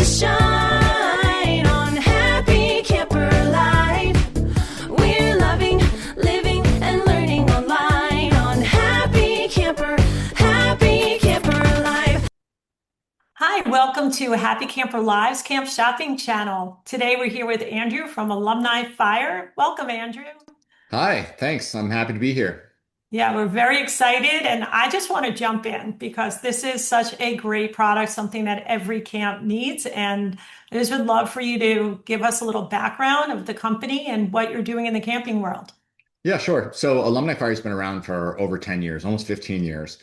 shine on Happy Camper Life. We're loving, living, and learning online on Happy Camper Life. Hi, welcome to Happy Camper Live's Camp Shopping Channel. Today we're here with Andrew from AlumniFire. Welcome, Andrew. Hi, thanks. I'm happy to be here. Yeah, we're very excited, and I just want to jump in because this is such a great product, something that every camp needs. And I just would love for you to give us a little background of the company and what you're doing in the camping world. Yeah, sure. So Alumni Fire has been around for over 10 years, almost 15 years.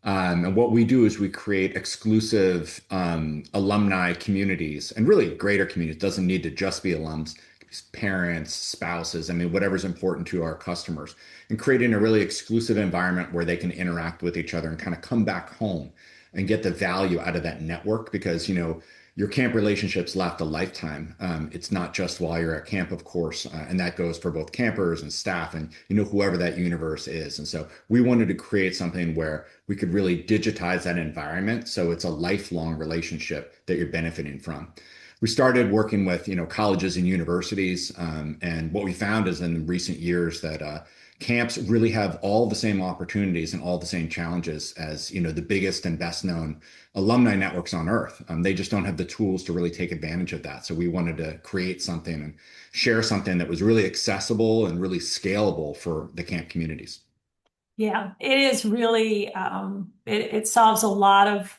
And what we do is we create exclusive alumni communities and really greater communities. It doesn't need to just be alums, it could be parents, spouses, I mean, whatever's important to our customers, and creating a really exclusive environment where they can interact with each other and kind of come back home and get the value out of that network because, your camp relationships last a lifetime. It's not just while you're at camp, of course, and that goes for both campers and staff and whoever that universe is. And so we wanted to create something where we could really digitize that environment so it's a lifelong relationship that you're benefiting from. We started working with colleges and universities, and what we found is in recent years that camps really have all the same opportunities and all the same challenges as the biggest and best known alumni networks on earth. They just don't have the tools to really take advantage of that. So we wanted to create something and share something that was really accessible and really scalable for the camp communities. Yeah, it is really, it solves a lot of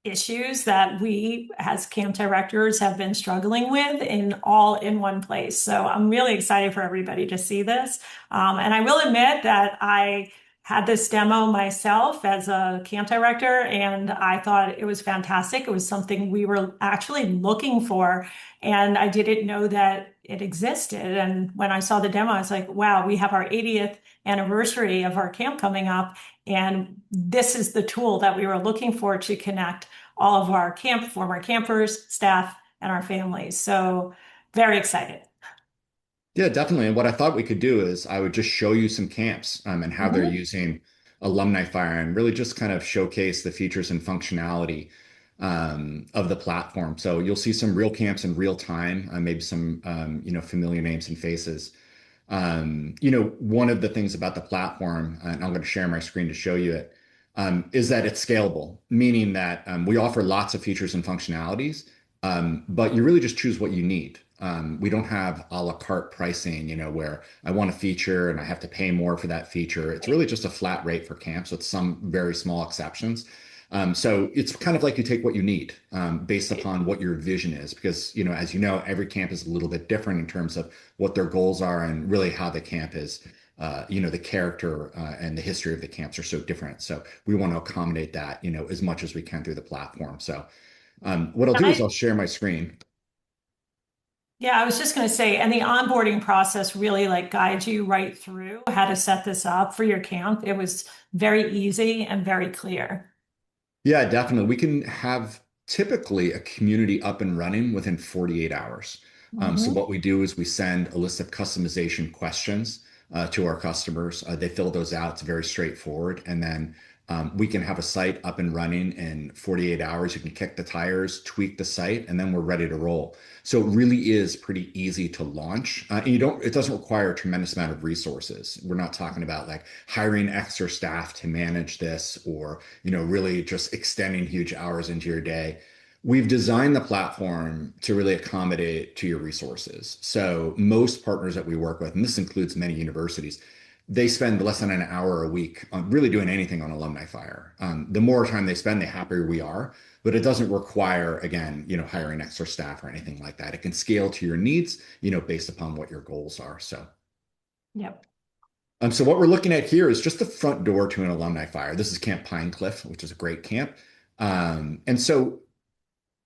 issues that we as camp directors have been struggling with in one place. So I'm really excited for everybody to see this. And I will admit that I had this demo myself as a camp director, and I thought it was fantastic. It was something we were actually looking for, and I didn't know that it existed. And when I saw the demo, I was like, wow, we have our 80th anniversary of our camp coming up, and this is the tool that we were looking for to connect all of our former campers, staff, and our families. So very excited. Yeah, definitely. And what I thought we could do is I would just show you some camps and how they're Mhm. using Alumni Fire and really just kind of showcase the features and functionality of the platform. So you'll see some real camps in real time, maybe some familiar names and faces. One of the things about the platform, and I'm going to share my screen to show you it, is that it's scalable, meaning that we offer lots of features and functionalities, but you really just choose what you need. We don't have a la carte pricing, where I want a feature and I have to pay more for that feature. It's really just a flat rate for camps with some very small exceptions. So it's kind of like you take what you need based upon what your vision is, because, as you know, every camp is a little bit different in terms of what their goals are and really how the camp is. The character and the history of the camps are so different. So we want to accommodate that, as much as we can through the platform. So what I'll do is I'll share my screen. Yeah, I was just going to say, and the onboarding process really like guides you right through how to set this up for your camp. It was very easy and very clear. Yeah, definitely. We can have typically a community up and running within 48 hours. So Mhm. what we do is we send a list of customization questions to our customers. They fill those out. It's very straightforward. And then we can have a site up and running in 48 hours. You can kick the tires, tweak the site, and then we're ready to roll. So it really is pretty easy to launch. And it doesn't require a tremendous amount of resources. We're not talking about like hiring extra staff to manage this or, really just extending huge hours into your day. We've designed the platform to really accommodate to your resources. So most partners that we work with, and this includes many universities, they spend less than an hour a week on really doing anything on Alumni Fire. The more time they spend, the happier we are. But it doesn't require, again, hiring extra staff or anything like that. It can scale to your needs, based upon what your goals are. Yep. So what we're looking at here is just the front door to an Alumni Fire. This is Camp Pine Cliff, which is a great camp. And so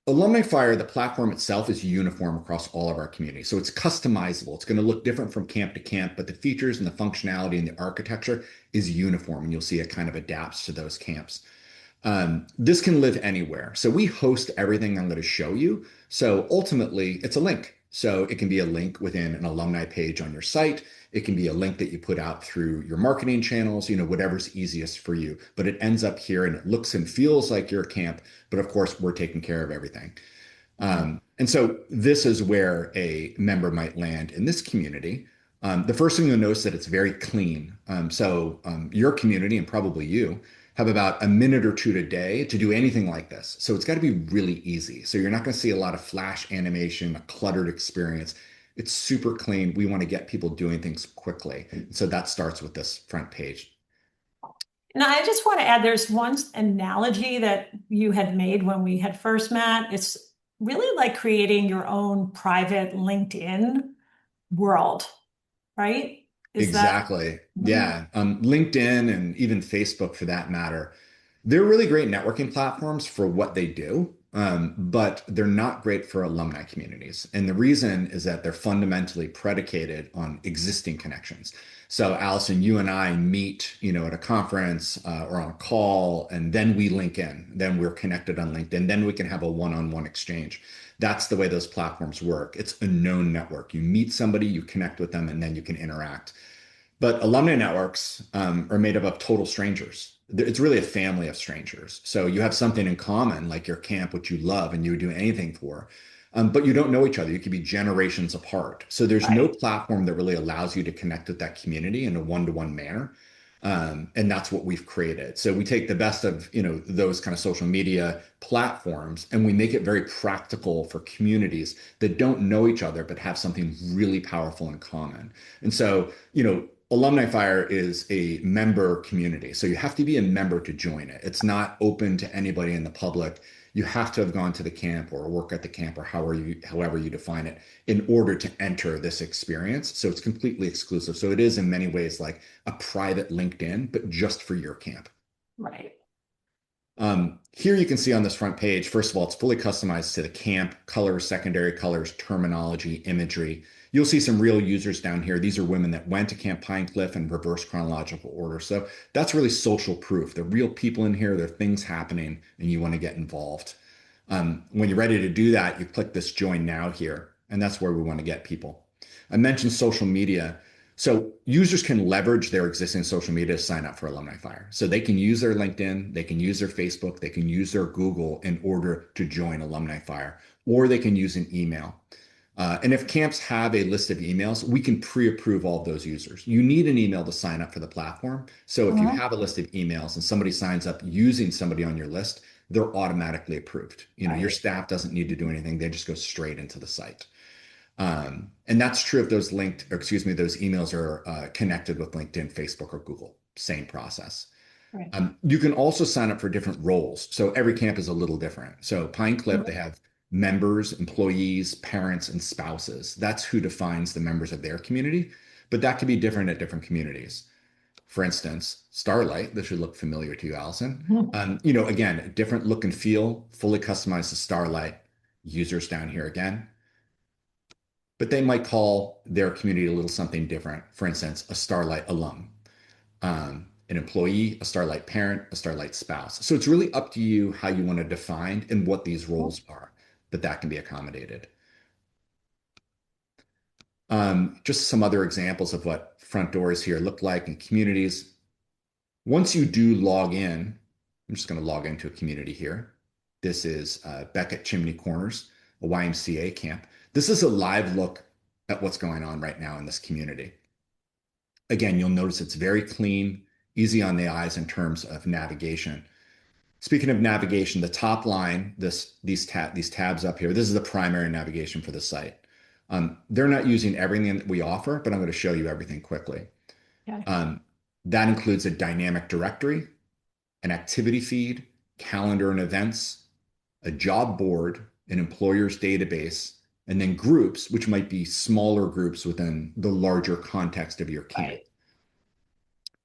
Alumni Fire, the platform itself is uniform across all of our communities. So it's customizable. It's going to look different from camp to camp, but the features and the functionality and the architecture is uniform. And you'll see it kind of adapts to those camps. This can live anywhere. So we host everything I'm going to show you. So ultimately, it's a link. So it can be a link within an alumni page on your site. It can be a link that you put out through your marketing channels, whatever's easiest for you. But it ends up here and it looks and feels like your camp. But of course, we're taking care of everything. And so this is where a member might land in this community. The first thing you'll notice that it's very clean. Your community and probably you have about a minute or two a day to do anything like this. So it's got to be really easy. So you're not going to see a lot of flash animation, a cluttered experience. It's super clean. We want to get people doing things quickly. So that starts with this front page. And I just want to add, there's one analogy that you had made when we had first met. It's really like creating your own private LinkedIn world, right? Is that? Exactly. Mhm. Yeah. LinkedIn and even Facebook for that matter, they're really great networking platforms for what they do, but they're not great for alumni communities. And the reason is that they're fundamentally predicated on existing connections. So, Allison, you and I meet, at a conference or on a call, and then we link in. Then we're connected on LinkedIn. Then we can have a one-on-one exchange. That's the way those platforms work. It's a known network. You meet somebody, you connect with them, and then you can interact. But alumni networks are made up of total strangers. It's really a family of strangers. So you have something in common, like your camp, which you love and you would do anything for, but you don't know each other. You could be generations apart. So there's no Right. platform that really allows you to connect with that community in a one-to-one manner. And that's what we've created. So we take the best of, those kind of social media platforms and we make it very practical for communities that don't know each other, but have something really powerful in common. And so, AlumniFire is a member community. So you have to be a member to join it. It's not open to anybody in the public. You have to have gone to the camp or work at the camp or however you define it in order to enter this experience. So it's completely exclusive. So it is in many ways like a private LinkedIn, but just for your camp. Right. Here you can see on this front page, first of all, it's fully customized to the camp, colors, secondary colors, terminology, imagery. You'll see some real users down here. These are women that went to Camp Pinecliff in reverse chronological order. So that's really social proof. There are real people in here, there are things happening, and you want to get involved. When you're ready to do that, you click this join now here, and that's where we want to get people. I mentioned social media. So users can leverage their existing social media to sign up for AlumniFire. So they can use their LinkedIn, they can use their Facebook, they can use their Google in order to join AlumniFire, or they can use an email. And if camps have a list of emails, we can pre-approve all of those users. You need an email to sign up for the platform. So if you Mhm. have a list of emails and somebody signs up using somebody on your list, they're automatically approved. Your Right. staff doesn't need to do anything. They just go straight into the site. And that's true if those emails are connected with LinkedIn, Facebook, or Google. Same process. Right. You can also sign up for different roles. So every camp is a little different. So Pine Cliff, they Mhm. have members, employees, parents, and spouses. That's who defines the members of their community. But that can be different at different communities. For instance, Starlight, this should look familiar to you, Allison. Mhm. Again, different look and feel, fully customized to Starlight. Users down here again, but they might call their community a little something different. For instance, a Starlight alum, an employee, a Starlight parent, a Starlight spouse. So it's really up to you how you want to define and what these roles are, but that can be accommodated. Just some other examples of what front doors here look like in communities. Once you do log in, I'm just going to log into a community here. This is Beckett Chimney Corners, a YMCA camp. This is a live look at what's going on right now in this community. Again, you'll notice it's very clean, easy on the eyes in terms of navigation. Speaking of navigation, the top line, these tabs up here, this is the primary navigation for the site. They're not using everything that we offer, but I'm going to show you everything quickly. Okay. Um, that includes a dynamic directory, an activity feed, calendar and events, a job board, an employer's database, and then groups, which might be smaller groups within the larger context of your camp. Right.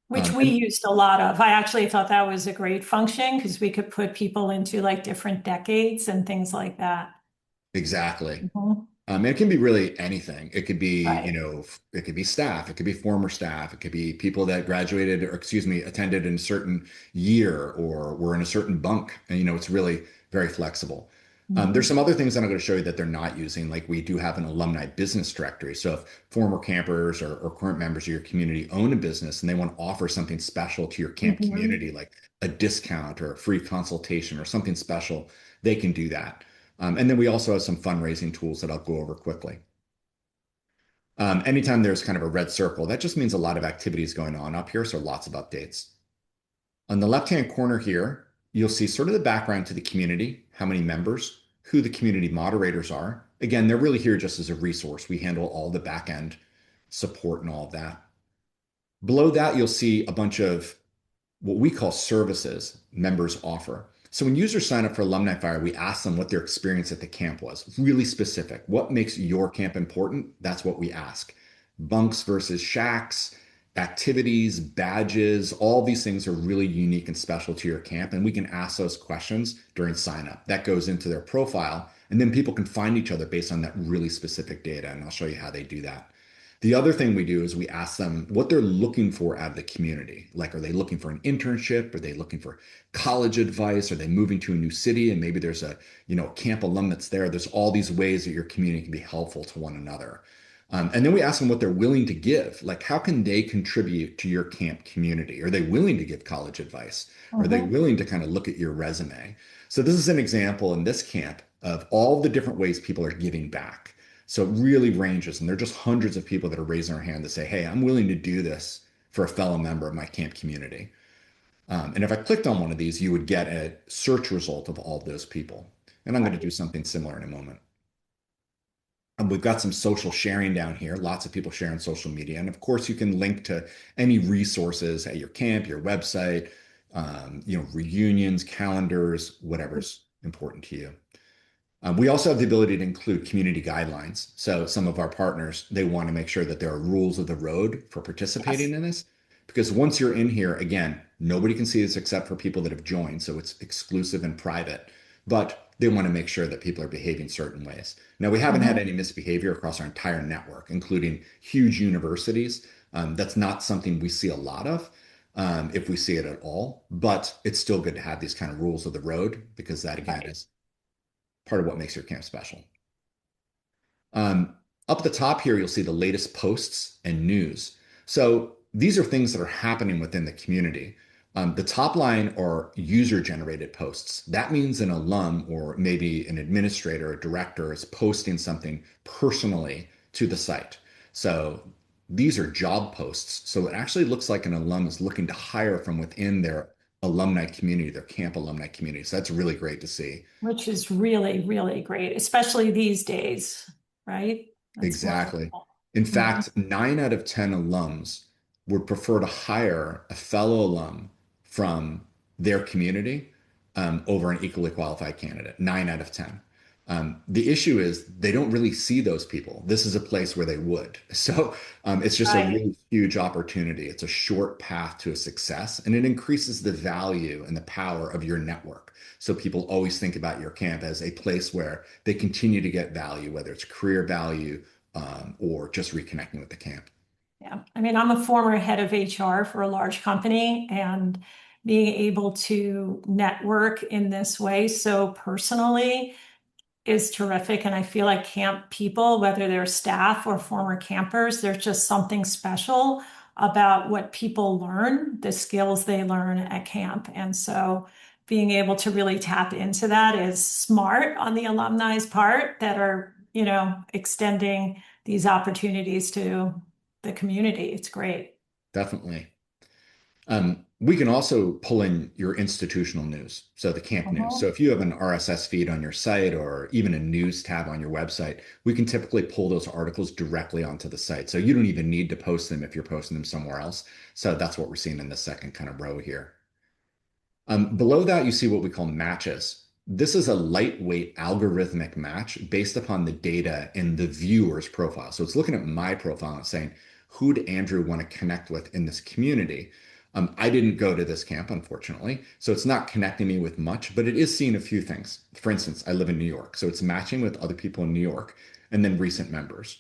Which we And used a lot of. I actually thought that was a great function because we could put people into like different decades and things like that. exactly. Mhm. It can be really anything. It could be, Right. it could be staff, it could be former staff, it could be people that graduated or, attended in a certain year or were in a certain bunk. And, it's really very flexible. There's Mhm. some other things that I'm going to show you that they're not using. Like we do have an alumni business directory. So if former campers or current members of your community own a business and they want to offer something special to your camp Mhm. community, like a discount or a free consultation or something special, they can do that. And then we also have some fundraising tools that I'll go over quickly. Anytime there's kind of a red circle, that just means a lot of activity is going on up here, so lots of updates. On the left-hand corner here, you'll see sort of the background to the community, how many members, who the community moderators are. Again, they're really here just as a resource. We handle all the back-end support and all of that. Below that, you'll see a bunch of what we call services members offer. So when users sign up for AlumniFire, we ask them what their experience at the camp was, really specific. What makes your camp important? That's what we ask. Bunks versus shacks, activities, badges, all these things are really unique and special to your camp. And we can ask those questions during sign up. That goes into their profile. And then people can find each other based on that really specific data. And I'll show you how they do that. The other thing we do is we ask them what they're looking for out of the community. Like, are they looking for an internship? Are they looking for college advice? Are they moving to a new city and maybe there's a, camp alum that's there? There's all these ways that your community can be helpful to one another. And then we ask them what they're willing to give. Like, how can they contribute to your camp community? Are they willing to give college advice? Are they willing to kind of look at your resume? So this is an example in this camp of all the different ways people are giving back. So it really ranges, and there are just hundreds of people that are raising their hand to say, hey, I'm willing to do this for a fellow member of my camp community. And if I clicked on one of these, you would get a search result of all those people. And I'm going to do something similar in a moment. And we've got some social sharing down here, lots of people sharing social media. And of course, you can link to any resources at your camp, your website, reunions, calendars, whatever's important to you. We also have the ability to include community guidelines. So some of our partners, they want to make sure that there are rules of the road for participating in this. Because once you're in here, again, nobody can see this except for people that have joined. So it's exclusive and private, but they want to make sure that people are behaving certain ways. Now, we haven't had any misbehavior across our entire network, including huge universities. That's not something we see a lot of, if we see it at all, but it's still good to have these kind of rules of the road because that, again, is part of what makes your camp special. Up at the top here, you'll see the latest posts and news. So these are things that are happening within the community. The top line are user-generated posts. That means an alum or maybe an administrator or director is posting something personally to the site. So these are job posts. So it actually looks like an alum is looking to hire from within their alumni community, their camp alumni community. So that's really great to see. Which is really, really great, especially these days, right? That's Exactly. wonderful. In fact, 9 out of 10 alums would prefer to hire a fellow alum from their community over an equally qualified candidate. 9 out of 10. The issue is they don't really see those people. This is a place where they would. So it's just a really huge opportunity. It's a short path to a success, and it increases the value and the power of your network. So people always think about your camp as a place where they continue to get value, whether it's career value or just reconnecting with the camp. Yeah, I mean, I'm a former head of HR for a large company, and being able to network in this way so personally is terrific. And I feel like camp people, whether they're staff or former campers, there's just something special about what people learn, the skills they learn at camp. And so being able to really tap into that is smart on the alumni's part that are, extending these opportunities to the community. It's great. Definitely. We can also pull in your institutional news, so the camp news. So if you have an RSS feed on your site or even a news tab on your website, we can typically pull those articles directly onto the site. So you don't even need to post them if you're posting them somewhere else. So that's what we're seeing in the second kind of row here. Below that, you see what we call matches. This is a lightweight algorithmic match based upon the data in the viewer's profile. So it's looking at my profile and saying, who would Andrew want to connect with in this community? I didn't go to this camp, unfortunately, so it's not connecting me with much, but it is seeing a few things. For instance, I live in New York, so it's matching with other people in New York and then recent members.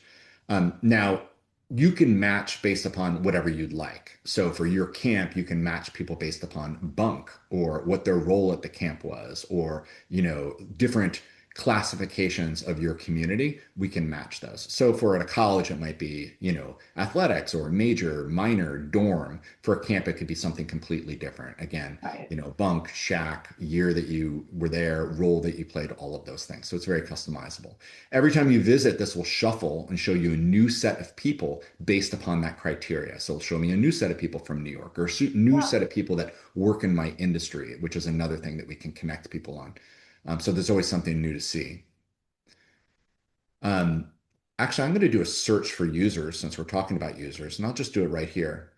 Now, you can match based upon whatever you'd like. So for your camp, you can match people based upon bunk or what their role at the camp was, or, different classifications of your community, we can match those. So for at a college, it might be, athletics or major, minor, dorm. For a camp, it could be something completely different. Again, Right. bunk, shack, year that you were there, role that you played, all of those things. So it's very customizable. Every time you visit, this will shuffle and show you a new set of people based upon that criteria. So it'll show me a new set of people from New York or a new Yeah. set of people that work in my industry, which is another thing that we can connect people on. So there's always something new to see. Um, Actually, I'm going to do a search for users since we're talking about users, and I'll just do it right here.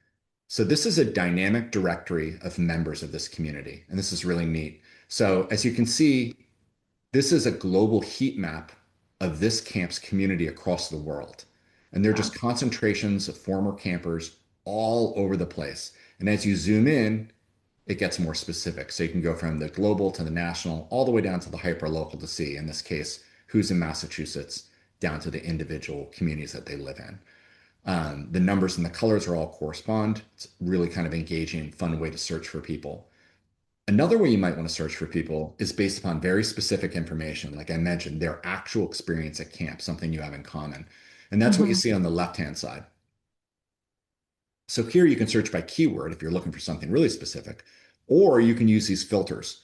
So this is a dynamic directory of members of this community, and this is really neat. So as you can see, this is a global heat map of this camp's community across the world. And they're just Wow. concentrations of former campers all over the place. And as you zoom in, it gets more specific. So you can go from the global to the national, all the way down to the hyper local to see, in this case, who's in Massachusetts, down to the individual communities that they live in. The numbers and the colors are all correspond. It's really kind of engaging, fun way to search for people. Another way you might want to search for people is based upon very specific information. Like I mentioned, their actual experience at camp, something you have in common. And that's what you Mhm. see on the left-hand side. So here you can search by keyword if you're looking for something really specific, or you can use these filters.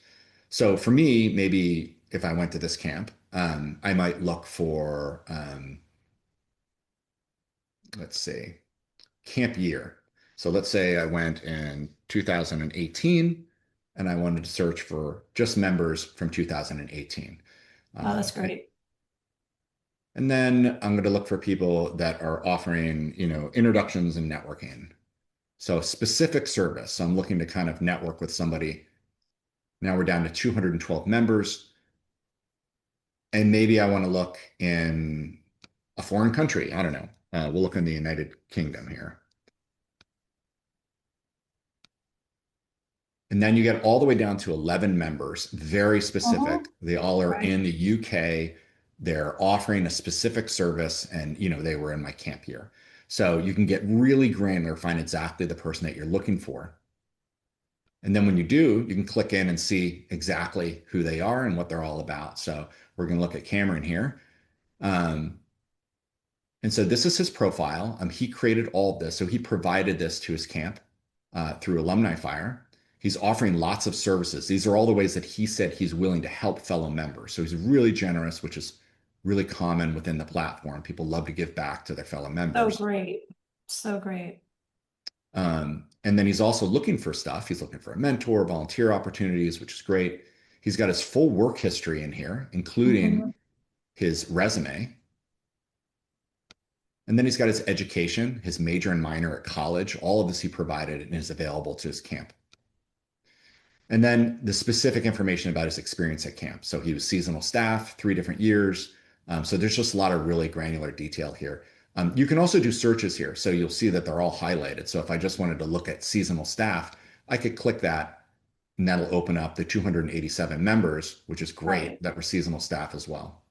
So for me, maybe if I went to this camp, I might look for, let's see, camp year. So let's say I went in 2018 and I wanted to search for just members from 2018. Oh, that's And great. then I'm going to look for people that are offering, introductions and networking. So specific service. So I'm looking to kind of network with somebody. Now we're down to 212 members. And maybe I want to look in a foreign country. I don't know. We'll look in the United Kingdom here. And then you get all the way down to 11 members, very Mhm. specific. They all are Right. in the UK. They're offering a specific service, and they were in my camp year. So you can get really granular, find exactly the person that you're looking for. And then when you do, you can click in and see exactly who they are and what they're all about. So we're going to look at Cameron here. Um, and so this is his profile. He created all of this. So he provided this to his camp through AlumniFire. He's offering lots of services. These are all the ways that he said he's willing to help fellow members. So he's really generous, which is really common within the platform. People love to give back to their fellow So members. great. So great. And then he's also looking for stuff. He's looking for a mentor, volunteer opportunities, which is great. He's got his full work history in here, including Mhm. his resume. And then he's got his education, his major and minor at college. All of this he provided and is available to his camp. And then the specific information about his experience at camp. So he was seasonal staff, 3 different years. So there's just a lot of really granular detail here. You can also do searches here. So you'll see that they're all highlighted. So if I just wanted to look at seasonal staff, I could click that and that'll open up the 287 members, which is great Right. that were seasonal staff as well.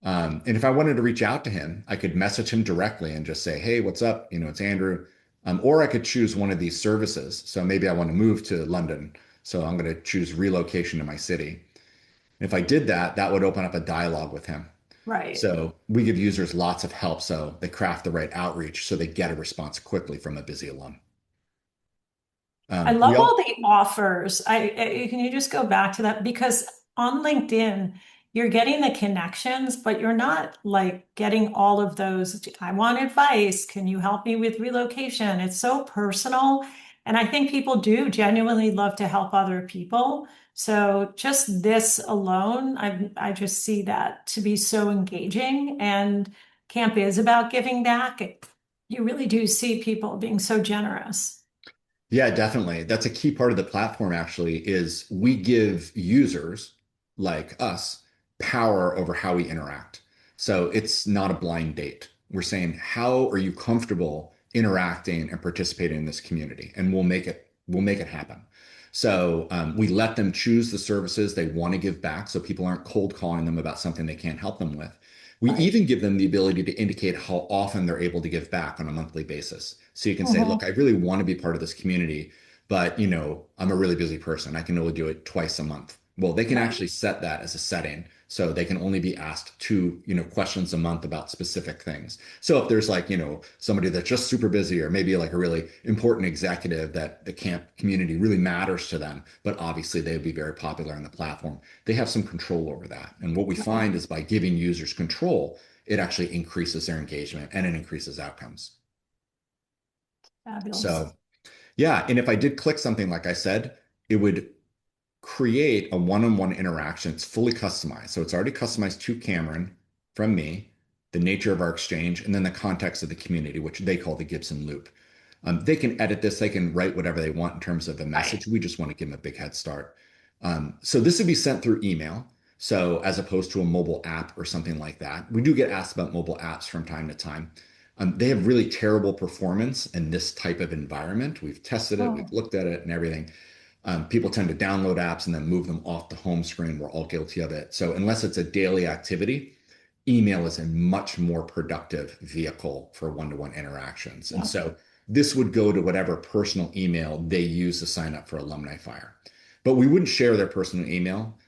And if I wanted to reach out to him, I could message him directly and just say, hey, what's up? It's Andrew. Or I could choose one of these services. So maybe I want to move to London. So I'm going to choose relocation to my city. And if I did that, that would open up a dialogue with him. Right. So we give users lots of help so they craft the right outreach so they get a response quickly from a busy alum. I We love all all the offers. Can you just go back to that? Because on LinkedIn, you're getting the connections, but you're not like getting all of those. I want advice. Can you help me with relocation? It's so personal. And I think people do genuinely love to help other people. So just this alone, I just see that to be so engaging. And camp is about giving back. You really do see people being so generous. Yeah, definitely. That's a key part of the platform, actually, is we give users like us power over how we interact. So it's not a blind date. We're saying, how are you comfortable interacting and participating in this community? And we'll make it happen. So we let them choose the services they want to give back so people aren't cold calling them about something they can't help them with. We Right. even give them the ability to indicate how often they're able to give back on a monthly basis. So you can say, Mhm. look, I really want to be part of this community, but I'm a really busy person. I can only do it twice a month. Well, they can Right. actually set that as a setting. So they can only be asked two, questions a month about specific things. So if there's like, somebody that's just super busy or maybe like a really important executive that the camp community really matters to them, but obviously they would be very popular on the platform, they have some control over that. And what we Right. find is by giving users control, it actually increases their engagement and it increases outcomes. Fabulous. So yeah, and if I did click something, like I said, it would create a one-on-one interaction. It's fully customized. So it's already customized to Cameron from me, the nature of our exchange, and then the context of the community, which they call the Gibson loop. They can edit this, they can write whatever they want in terms of the Right. message. We just want to give them a big head start. So this would be sent through email. So as opposed to a mobile app or something like that. We do get asked about mobile apps from time to time. They have really terrible performance in this type of environment. We've tested it, we've Oh, looked at it and everything. People tend to download apps and then move them off the home screen. We're all guilty of it. So unless it's a daily activity, email is a much more productive vehicle for one-to-one interactions. And yeah. so this would go to whatever personal email they use to sign up for AlumniFire. But we wouldn't share their personal email.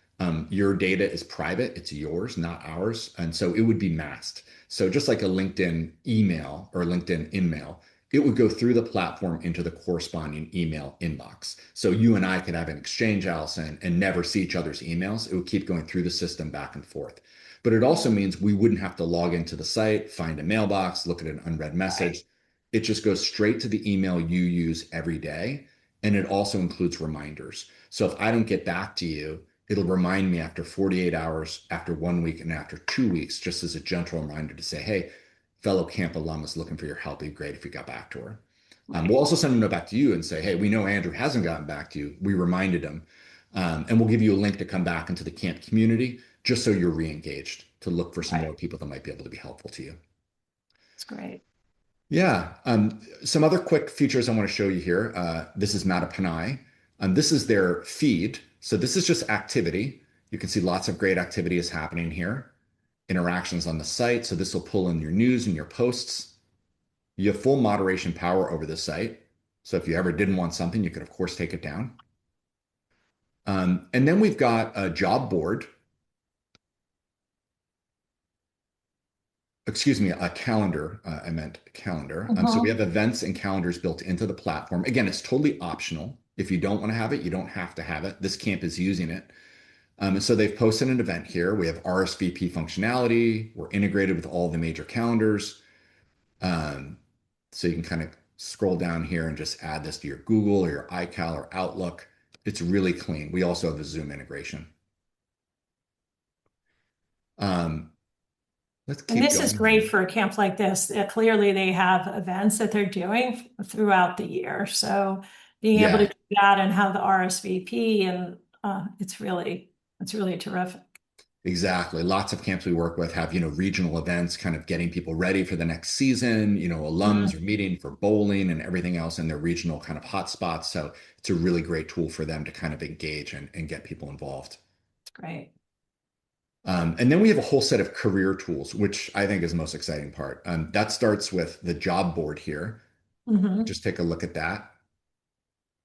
Your data is private, it's yours, not ours. And so it would be masked. So just like a LinkedIn email or LinkedIn InMail, it would go through the platform into the corresponding email inbox. So you and I could have an exchange, Allison, and never see each other's emails. It would keep going through the system back and forth. But it also means we wouldn't have to log into the site, find a mailbox, look at an unread Right. message. It just goes straight to the email you use every day. And it also includes reminders. So if I don't get back to you, it'll remind me after 48 hours, after 1 week, and after 2 weeks, just as a gentle reminder to say, hey, fellow camp alum is looking for your help. It'd be great if you got back to her. We'll Right. also send a note back to you and say, hey, we know Andrew hasn't gotten back to you. We reminded him. And we'll give you a link to come back into the camp community just so you're re-engaged to look for some Right. more people that might be able to be helpful to you. It's great. Yeah. Some other quick features I want to show you here. This is Matapanai. This is their feed. So this is just activity. You can see lots of great activity is happening here. Interactions on the site. So this will pull in your news and your posts. You have full moderation power over the site. So if you ever didn't want something, you could, of course, take it down. And then we've got a job board, excuse me, a calendar. I meant calendar. So we Mhm. have events and calendars built into the platform. Again, it's totally optional. If you don't want to have it, you don't have to have it. This camp is using it. And so they've posted an event here. We have RSVP functionality. We're integrated with all the major calendars. Um, so you can kind of scroll down here and just add this to your Google or your iCal or Outlook. It's really clean. We also have a Zoom integration. Um, let's And keep this is going great here. for a camp like this. Clearly, they have events that they're doing throughout the year. So being able to Yeah, do that and have the RSVP and it's really terrific. exactly. Lots of camps we work with have, regional events, kind of getting people ready for the next season. Alums are Mhm. meeting for bowling and everything else in their regional kind of hotspots. So it's a really great tool for them to kind of engage and get people involved. It's great. And then we have a whole set of career tools, which I think is the most exciting part. That starts with the job board here. Hmm. Just take a look at that.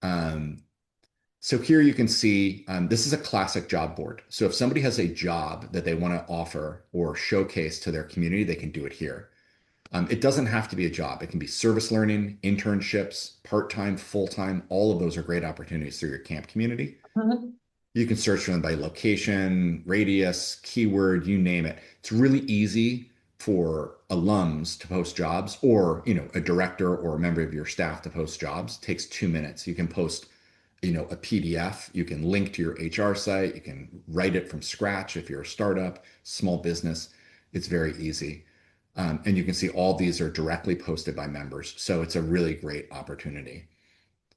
Um, so here you can see this is a classic job board. So if somebody has a job that they want to offer or showcase to their community, they can do it here. It doesn't have to be a job. It can be service learning, internships, part-time, full-time. All of those are great opportunities through your camp community. Hmm. You can search for them by location, radius, keyword, you name it. It's really easy for alums to post jobs or, a director or a member of your staff to post jobs. It takes 2 minutes. You can post, a PDF. You can link to your HR site. You can write it from scratch if you're a startup, small business. It's very easy. And you can see all these are directly posted by members. So it's a really great opportunity.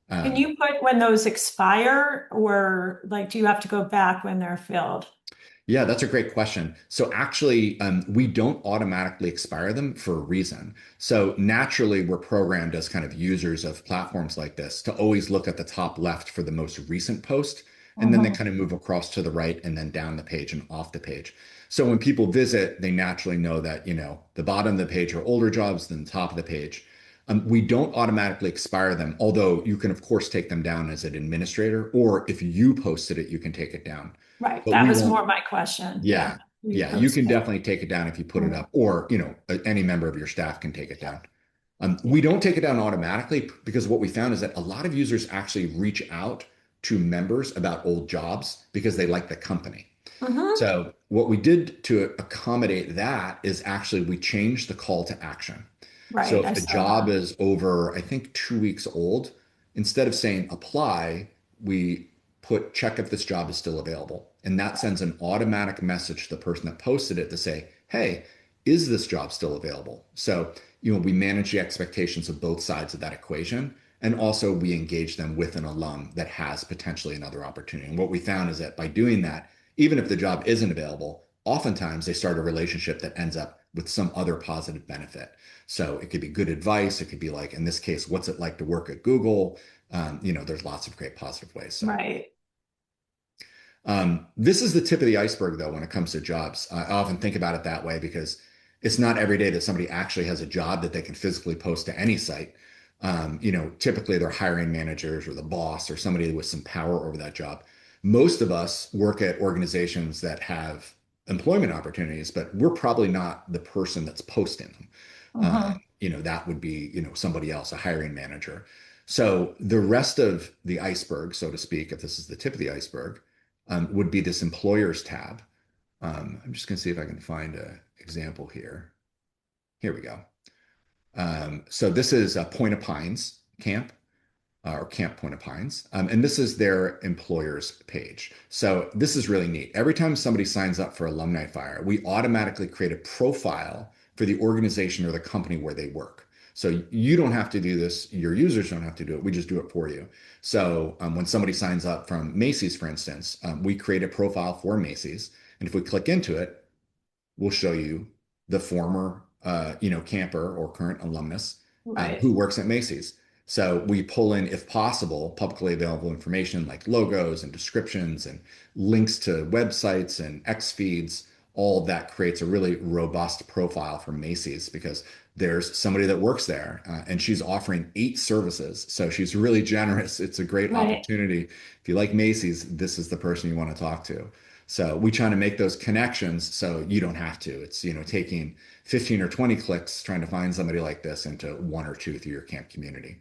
Can Um, you put when those expire or like do you have to go back when they're filled? Yeah, that's a great question. So actually, we don't automatically expire them for a reason. So naturally, we're programmed as kind of users of platforms like this to always look at the top left for the most recent post, and then they Hmm. kind of move across to the right and then down the page and off the page. So when people visit, they naturally know that, the bottom of the page are older jobs than the top of the page. We don't automatically expire them, although you can, of course, take them down as an administrator, or if you posted it, you can take it down. Right. But That we was won't. more my question. Yeah. Yeah, You yeah, you can posted. definitely take it down if you put it Mhm. up, or any member of your staff can take it down. Yeah. We don't take it down automatically because what we found is that a lot of users actually reach out to members about old jobs because they like the company. Hmm. So what we did to accommodate that is actually we changed the call to action. So Right. if I a saw job that. is over, I think 2 weeks old, instead of saying apply, we put check if this job is still available. And that sends an automatic message to the person that posted it to say, hey, is this job still available? So, we manage the expectations of both sides of that equation. And also we engage them with an alum that has potentially another opportunity. And what we found is that by doing that, even if the job isn't available, oftentimes they start a relationship that ends up with some other positive benefit. So it could be good advice. It could be like, in this case, what's it like to work at Google? There's lots of great positive ways. So Right. this is the tip of the iceberg, though, when it comes to jobs. I often think about it that way because it's not every day that somebody actually has a job that they can physically post to any site. Typically they're hiring managers or the boss or somebody with some power over that job. Most of us work at organizations that have employment opportunities, but we're probably not the person that's posting them. Hmm. That would be, somebody else, a hiring manager. So the rest of the iceberg, so to speak, if this is the tip of the iceberg, would be this employers tab. I'm just going to see if I can find an example here. Here we go. So this is a Point of Pines camp or Camp Point of Pines. And this is their employers page. So this is really neat. Every time somebody signs up for AlumniFire, we automatically create a profile for the organization or the company where they work. So you don't have to do this. Your users don't have to do it. We just do it for you. So when somebody signs up from Macy's, for instance, we create a profile for Macy's. And if we click into it, we'll show you the former, camper or current alumnus Right. who works at Macy's. So we pull in, if possible, publicly available information like logos and descriptions and links to websites and X feeds. All of that creates a really robust profile for Macy's because there's somebody that works there and she's offering 8 services. So she's really generous. It's a great Right. opportunity. If you like Macy's, this is the person you want to talk to. So we try to make those connections so you don't have to. It's, taking 15 or 20 clicks trying to find somebody like this into 1 or 2 through your camp community.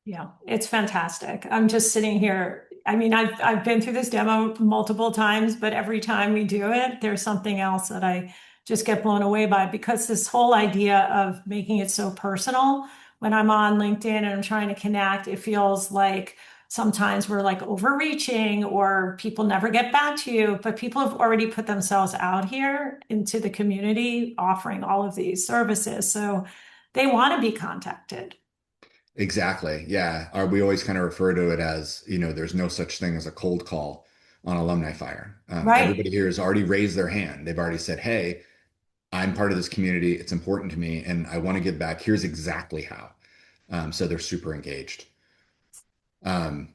Yeah, it's fantastic. I'm just sitting here. I mean, I've been through this demo multiple times, but every time we do it, there's something else that I just get blown away by because this whole idea of making it so personal. When I'm on LinkedIn and I'm trying to connect, it feels like sometimes we're like overreaching or people never get back to you, but people have already put themselves out here into the community offering all of these services. So they want to be contacted. Exactly. Yeah. We always kind of refer to it as, there's no such thing as a cold call on AlumniFire. Everybody Right. here has already raised their hand. They've already said, hey, I'm part of this community. It's important to me and I want to give back. Here's exactly how. So they're super engaged. Um,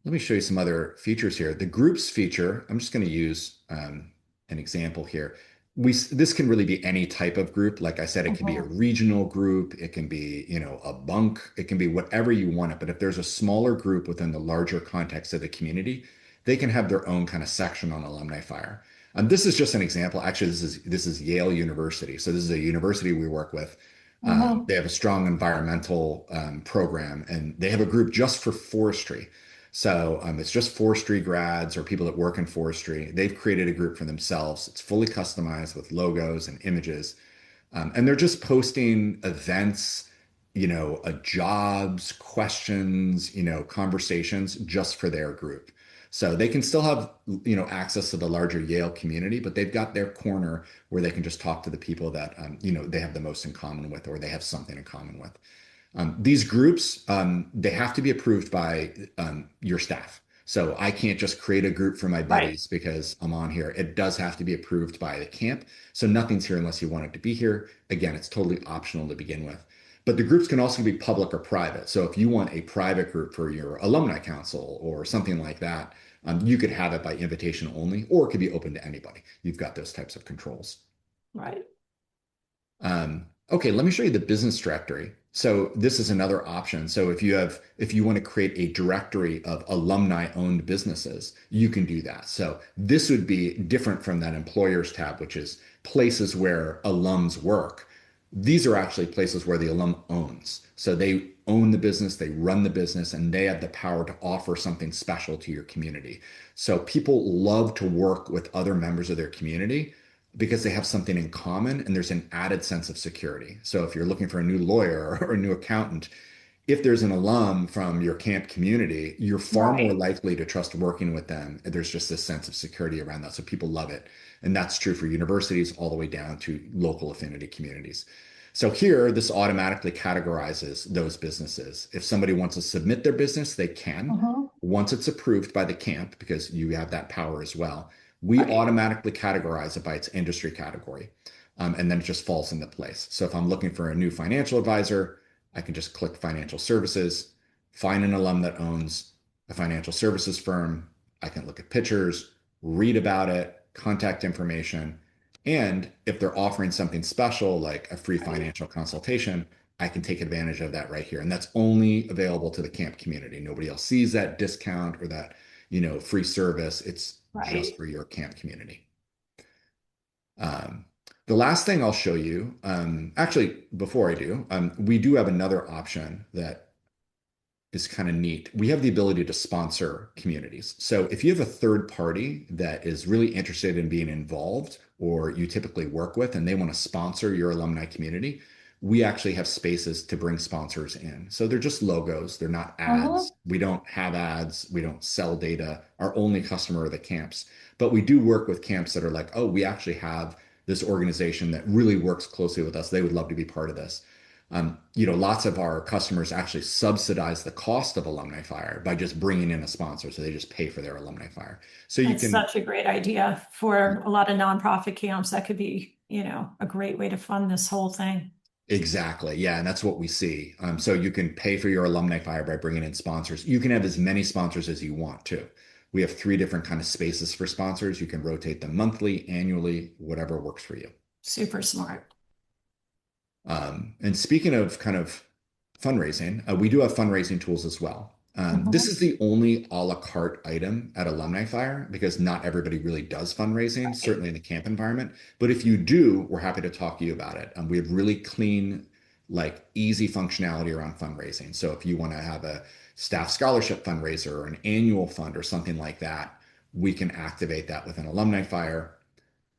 Let me show you some other features here. The groups feature, I'm just going to use an example here. This can really be any type of group. Like I said, it can be a Mhm. regional group. It can be, a bunk. It can be whatever you want it. But if there's a smaller group within the larger context of the community, they can have their own kind of section on AlumniFire. This is just an example. Actually, this is Yale University. So this is a university we work with. Mhm. They have a strong environmental program, and they have a group just for forestry. So it's just forestry grads or people that work in forestry. They've created a group for themselves. It's fully customized with logos and images. And they're just posting events, jobs, questions, conversations just for their group. So they can still have, access to the larger Yale community, but they've got their corner where they can just talk to the people that, they have the most in common with, or they have something in common with. These groups, they have to be approved by your staff. So I can't just create a group for my Right. buddies because I'm on here. It does have to be approved by the camp. So nothing's here unless you want it to be here. Again, it's totally optional to begin with. But the groups can also be public or private. So if you want a private group for your alumni council or something like that, you could have it by invitation only, or it could be open to anybody. You've got those types of controls. Right. Okay, let me show you the business directory. So this is another option. So if you want to create a directory of alumni-owned businesses, you can do that. So this would be different from that employers tab, which is places where alums work. These are actually places where the alum owns. So they own the business, they run the business, and they have the power to offer something special to your community. So people love to work with other members of their community because they have something in common and there's an added sense of security. So if you're looking for a new lawyer or a new accountant, if there's an alum from your camp community, you're far more Right. likely to trust working with them. There's just this sense of security around that. So people love it. And that's true for universities all the way down to local affinity communities. So here, this automatically categorizes those businesses. If somebody wants to submit their business, they can. Mhm. Once it's approved by the camp, because you have that power as well, we Right. automatically categorize it by its industry category. And then it just falls into place. So if I'm looking for a new financial advisor, I can just click financial services, find an alum that owns a financial services firm. I can look at pictures, read about it, contact information. And if they're offering something special, like a free Right. financial consultation, I can take advantage of that right here. And that's only available to the camp community. Nobody else sees that discount or that, free service. It's just Right. for your camp community. Um, the last thing I'll show you, actually, before I do, we do have another option that is kind of neat. We have the ability to sponsor communities. So if you have a third party that is really interested in being involved, or you typically work with, and they want to sponsor your alumni community, we actually have spaces to bring sponsors in. So they're just logos, they're not Mhm. ads. We don't have ads, we don't sell data. Our only customer are the camps. But we do work with camps that are like, oh, we actually have this organization that really works closely with us. They would love to be part of this. Lots of our customers actually subsidize the cost of AlumniFire by just bringing in a sponsor. So they just pay for their AlumniFire. So you That's can, such a great idea for a lot of nonprofit camps. That could be, a great way to fund this whole thing. exactly. Yeah. And that's what we see. So you can pay for your AlumniFire by bringing in sponsors. You can have as many sponsors as you want to. We have three different kind of spaces for sponsors. You can rotate them monthly, annually, whatever works for you. Super smart. And speaking of kind of fundraising, we do have fundraising tools as well. This Mhm. is the only a la carte item at AlumniFire because not everybody really does fundraising, Right. certainly in the camp environment. But if you do, we're happy to talk to you about it. We have really clean, like easy functionality around fundraising. So if you want to have a staff scholarship fundraiser or an annual fund or something like that, we can activate that within AlumniFire.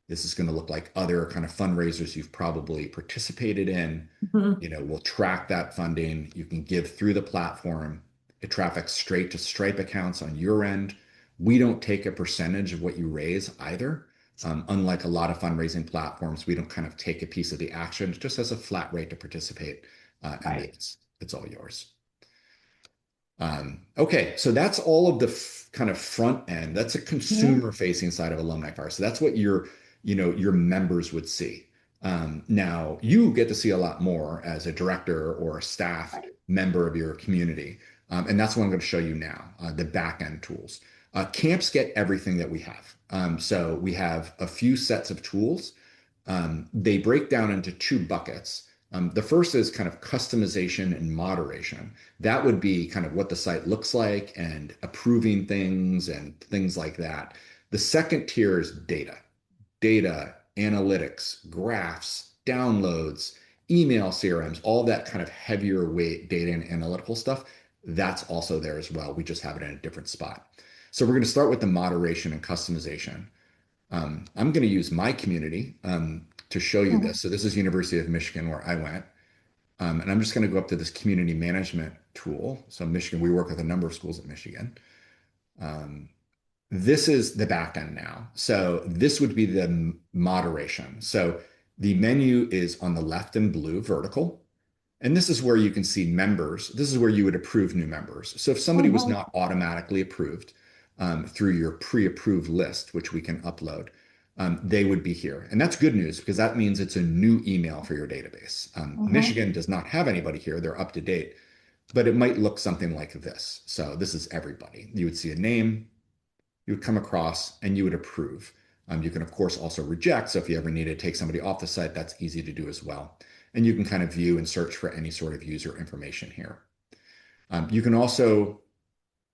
This is going to look like other kind of fundraisers you've probably participated in. Mhm. We'll track that funding. You can give through the platform. It traffics straight to Stripe accounts on your end. We don't take a percentage of what you raise either. Unlike a lot of fundraising platforms, we don't kind of take a piece of the action. It just has a flat rate to participate, and then Right. it's all yours. Okay, so that's all of the kind of front end. That's a Mhm. consumer facing side of AlumniFire. So that's what your members would see. Now you get to see a lot more as a director or a staff Right. member of your community. And that's what I'm going to show you now, the back end tools. Camps get everything that we have. So we have a few sets of tools. They break down into two buckets. The first is kind of customization and moderation. That would be kind of what the site looks like and approving things and things like that. The second tier is data, analytics, graphs, downloads, email CRMs, all that kind of heavier weight data and analytical stuff. That's also there as well. We just have it in a different spot. So we're going to start with the moderation and customization. I'm going to use my community to show you Mhm. this. So this is University of Michigan where I went. And I'm just going to go up to this community management tool. So Michigan, we work with a number of schools at Michigan. Um, this is the back end now. So this would be the moderation. So the menu is on the left in blue, vertical. And this is where you can see members. This is where you would approve new members. So if somebody was Mhm. not automatically approved through your pre-approved list, which we can upload, they would be here. And that's good news because that means it's a new email for your database. Mhm. Michigan does not have anybody here. They're up to date, but it might look something like this. So this is everybody. You would see a name, you would come across, and you would approve. You can, of course, also reject. So if you ever need to take somebody off the site, that's easy to do as well. and you can kind of view and search for any sort of user information here. You can also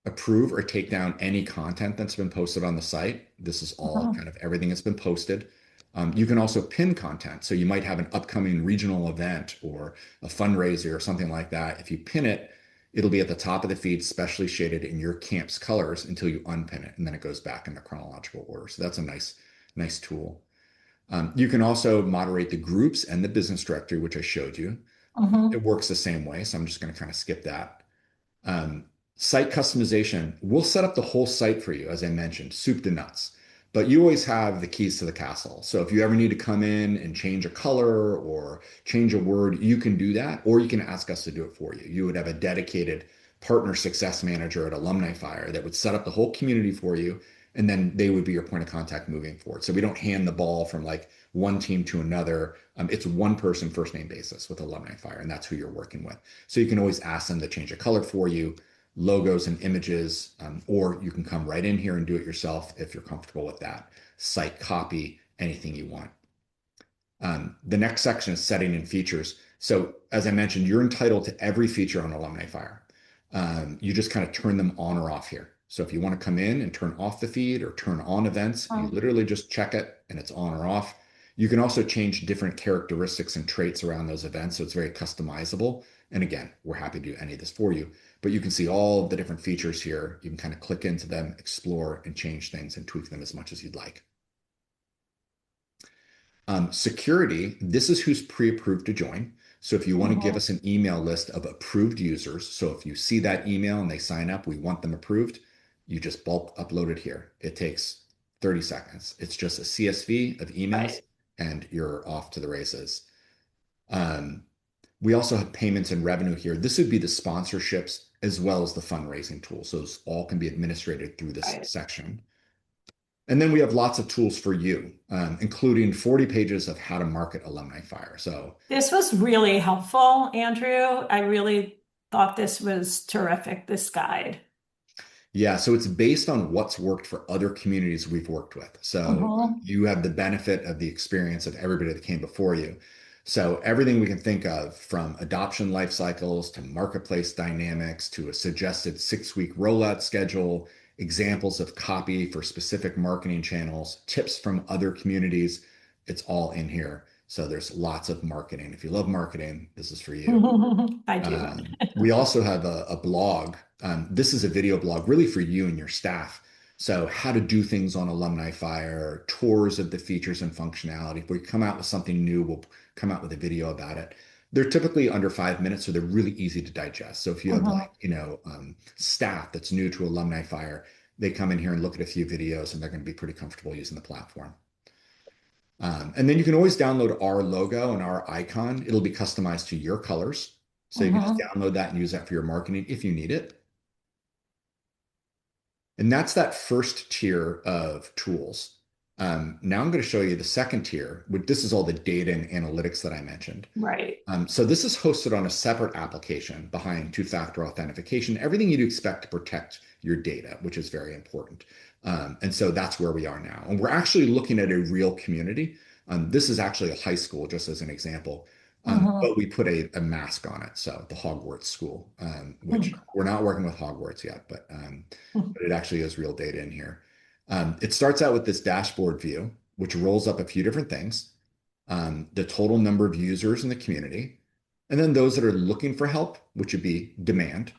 approve or take down any content that's been posted on the site. This is all Mhm. kind of everything that's been posted. You can also pin content. So you might have an upcoming regional event or a fundraiser or something like that. If you pin it, it'll be at the top of the feed, specially shaded in your camp's colors until you unpin it, and then it goes back in the chronological order. So that's a nice tool. You can also moderate the groups and the business directory, which I showed you. It Mhm. works the same way, so I'm just going to kind of skip that. Um, Site customization, we'll set up the whole site for you, as I mentioned, soup to nuts. But you always have the keys to the castle. So if you ever need to come in and change a color or change a word, you can do that, or you can ask us to do it for you. You would have a dedicated partner success manager at AlumniFire that would set up the whole community for you, and then they would be your point of contact moving forward. So we don't hand the ball from like one team to another. It's one person, first name basis with AlumniFire, and that's who you're working with. So you can always ask them to change a color for you, logos and images, or you can come right in here and do it yourself if you're comfortable with that. Site copy, anything you want. The next section is setting and features. So as I mentioned, you're entitled to every feature on AlumniFire. You just kind of turn them on or off here. So if you want to come in and turn off the feed or turn on events, you Mhm. literally just check it and it's on or off. You can also change different characteristics and traits around those events. So it's very customizable. And again, we're happy to do any of this for you, but you can see all of the different features here. You can kind of click into them, explore, and change things and tweak them as much as you'd like. Security, this is who's pre-approved to join. So if you want to give Mhm. us an email list of approved users, so if you see that email and they sign up, we want them approved, you just bulk upload it here. It takes 30 seconds. It's just a CSV of emails Right. and you're off to the races. Um, we also have payments and revenue here. This would be the sponsorships as well as the fundraising tools. Those all can be administrated through this Right. section. And then we have lots of tools for you, including 40 pages of how to market AlumniFire. So This was really helpful, Andrew. I really thought this was terrific, this guide. yeah, so it's based on what's worked for other communities we've worked with. So Mhm. you have the benefit of the experience of everybody that came before you. So everything we can think of, from adoption life cycles to marketplace dynamics to a suggested 6-week rollout schedule, examples of copy for specific marketing channels, tips from other communities, it's all in here. So there's lots of marketing. If you love marketing, this is for you. I do. We also have a blog. This is a video blog really for you and your staff. So how to do things on AlumniFire, tours of the features and functionality. If we come out with something new, we'll come out with a video about it. They're typically under 5 minutes, so they're really easy to digest. So if you have Mhm. like, staff that's new to AlumniFire, they come in here and look at a few videos and they're going to be pretty comfortable using the platform. And then you can always download our logo and our icon. It'll be customized to your colors. So you can just Mhm. download that and use that for your marketing if you need it. And that's that first tier of tools. Now I'm going to show you the second tier. This is all the data and analytics that I mentioned. Right. So this is hosted on a separate application behind two-factor authentication, everything you'd expect to protect your data, which is very important. And so that's where we are now. And we're actually looking at a real community. This is actually a high school, just as an example. But Mhm. we put a mask on it. So the Hogwarts school, which Mhm. we're not working with Hogwarts yet, but it actually is real data in here. It starts out with this dashboard view, which rolls up a few different things, the total number of users in the community, and then those that are looking for help, which would be demand,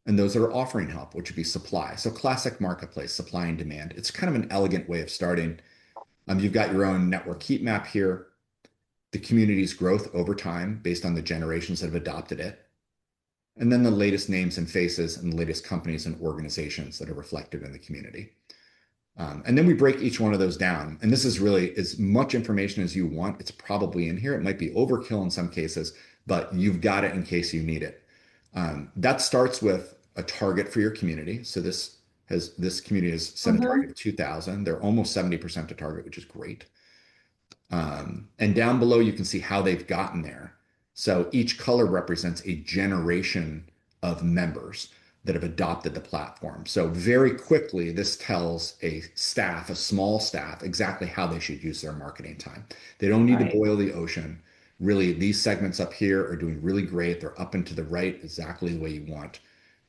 and those that are offering help, which would be supply. So classic marketplace, supply and demand. It's kind of an elegant way of starting. You've got your own network heat map here, the community's growth over time based on the generations that have adopted it, and then the latest names and faces and the latest companies and organizations that are reflected in the community. And then we break each one of those down. And this is really as much information as you want. It's probably in here. It might be overkill in some cases, but you've got it in case you need it. That starts with a target for your community. So this community has set a target Mhm. of 2,000. They're almost 70% to target, which is great. And down below, you can see how they've gotten there. So each color represents a generation of members that have adopted the platform. So very quickly, this tells a staff, a small staff, exactly how they should use their marketing time. They don't need to Right. boil the ocean. really these segments up here are doing really great. They're up and to the right, exactly the way you want.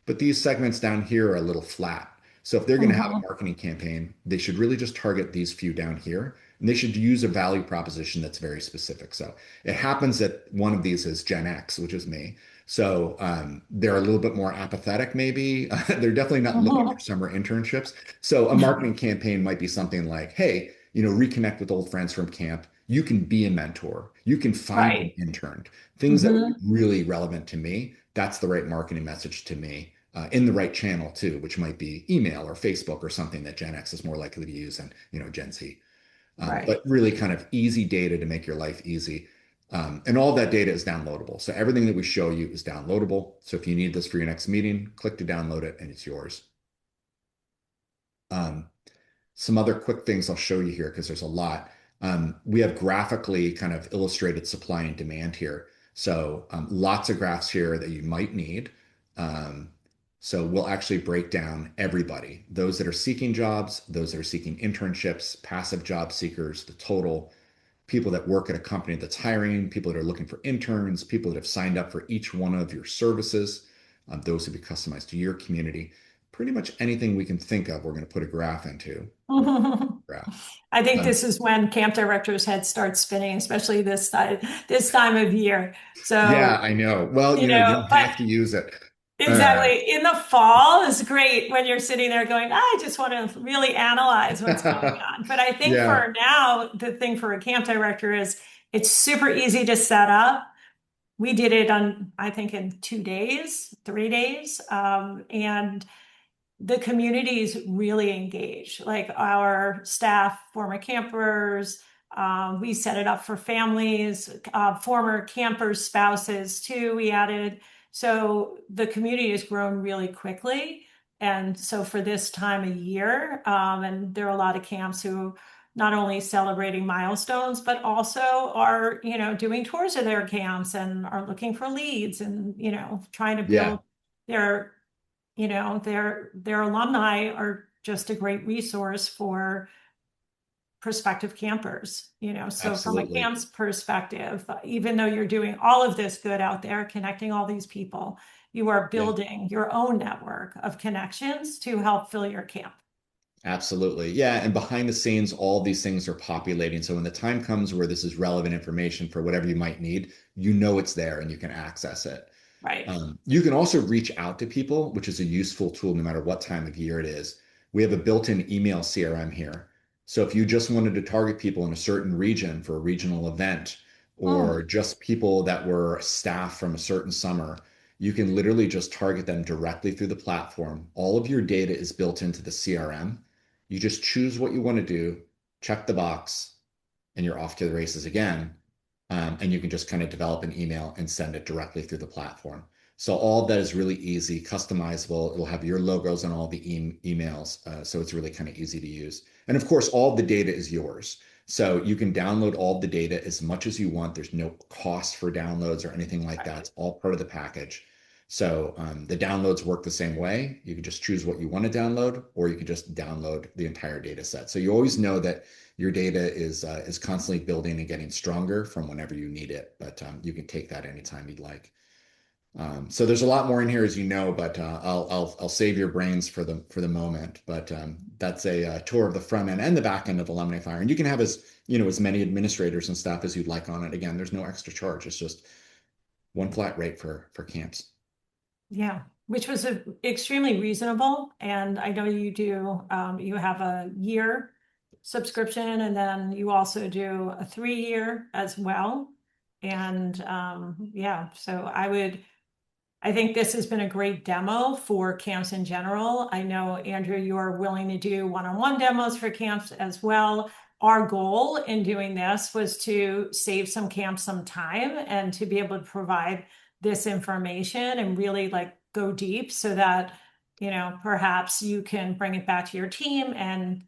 But these segments down here are a little flat. So if they're going to have a Mhm. marketing campaign, they should really just target these few down here. And they should use a value proposition that's very specific. So it happens that one of these is Gen X, which is me. So they're a little bit more apathetic, maybe. They're definitely not looking for Mhm. summer internships. So a marketing campaign might be something like, hey, reconnect with old friends from camp. You can be a mentor. You can find an Right. intern. Things that would be Hmm. really relevant to me. That's the right marketing message to me in the right channel too, which might be email or Facebook or something that Gen X is more likely to use than Gen Z. But Right. really kind of easy data to make your life easy. And all that data is downloadable. So everything that we show you is downloadable. So if you need this for your next meeting, click to download it and it's yours. Um, some other quick things I'll show you here because there's a lot. We have graphically kind of illustrated supply and demand here. So lots of graphs here that you might need. Um, so we'll actually break down everybody, those that are seeking jobs, those that are seeking internships, passive job seekers, the total, people that work at a company that's hiring, people that are looking for interns, people that have signed up for each one of your services, those would be customized to your community. Pretty much anything we can think of, we're going to put a graph into. Graph. I think Um, this is when camp directors' heads start spinning, especially this time of year. yeah, So, I know. Well, you don't but have to use it. Uh, exactly. In the fall is great when you're sitting there going, I just want to really analyze what's going on. But I think yeah, for now, the thing for a camp director is it's super easy to set up. We did it on, I think, in 2 days, 3 days. And the communities really engage, like our staff, former campers. We set it up for families, former campers' spouses too. We added, so the community has grown really quickly. And so for this time of year, and there are a lot of camps who not only celebrating milestones, but also are, doing tours of their camps and are looking for leads and, trying to yeah, build their their alumni are just a great resource for prospective campers, so from a absolutely. camp's perspective, even though you're doing all of this good out there, connecting all these people, you are Yeah. building your own network of connections to help fill your camp. Absolutely. Yeah. And behind the scenes, all these things are populating. So when the time comes where this is relevant information for whatever you might need, it's there and you can access it. Right. You can also reach out to people, which is a useful tool no matter what time of year it is. We have a built-in email CRM here. So if you just wanted to target people in a certain region for a regional event, or Mm. just people that were staff from a certain summer, you can literally just target them directly through the platform. All of your data is built into the CRM. You just choose what you want to do, check the box, and you're off to the races again. And you can just kind of develop an email and send it directly through the platform. So all of that is really easy, customizable. It'll have your logos on all the emails. So it's really kind of easy to use. And of course, all the data is yours. So you can download all the data as much as you want. There's no cost for downloads or anything like that. Right. It's all part of the package. So the downloads work the same way. You can just choose what you want to download, or you can just download the entire data set. So you always know that your data is constantly building and getting stronger from whenever you need it. But you can take that anytime you'd like. So there's a lot more in here, as you know, but I'll save your brains for the moment. But that's a tour of the front end and the back end of AlumniFire, and you can have as many administrators and staff as you'd like on it. Again, there's no extra charge. It's just one flat rate for camps. Yeah, which was extremely reasonable. And I know you do, you have a year subscription and then you also do a 3 year as well. And yeah, so I think this has been a great demo for camps in general. I know, Andrew, you are willing to do one-on-one demos for camps as well. Our goal in doing this was to save some camps some time and to be able to provide this information and really like go deep so that, perhaps you can bring it back to your team and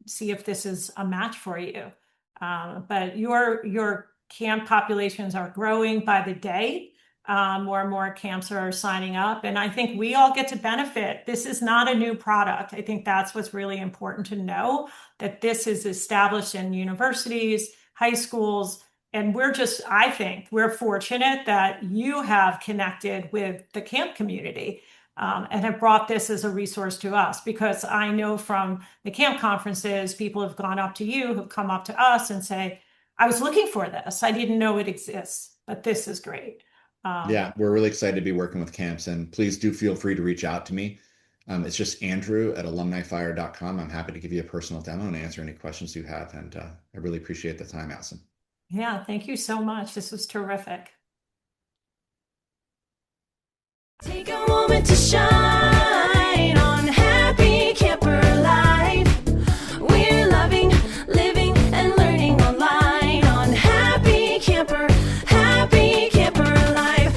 see if this is a match for you. But your camp populations are growing by the day. More and more camps are signing up, and I think we all get to benefit. This is not a new product. I think that's what's really important to know, that this is established in universities, high schools, and I think we're fortunate that you have connected with the camp community, and have brought this as a resource to us, because I know from the camp conferences, people have gone up to you, have come up to us and say, I was looking for this. I didn't know it exists, but this is great. Yeah, we're really excited to be working with camps, and please do feel free to reach out to me. It's just Andrew@alumnifire.com. I'm happy to give you a personal demo and answer any questions you have. And I really appreciate the time, Allison. Yeah, thank you so much. This was terrific. Take a moment to shine.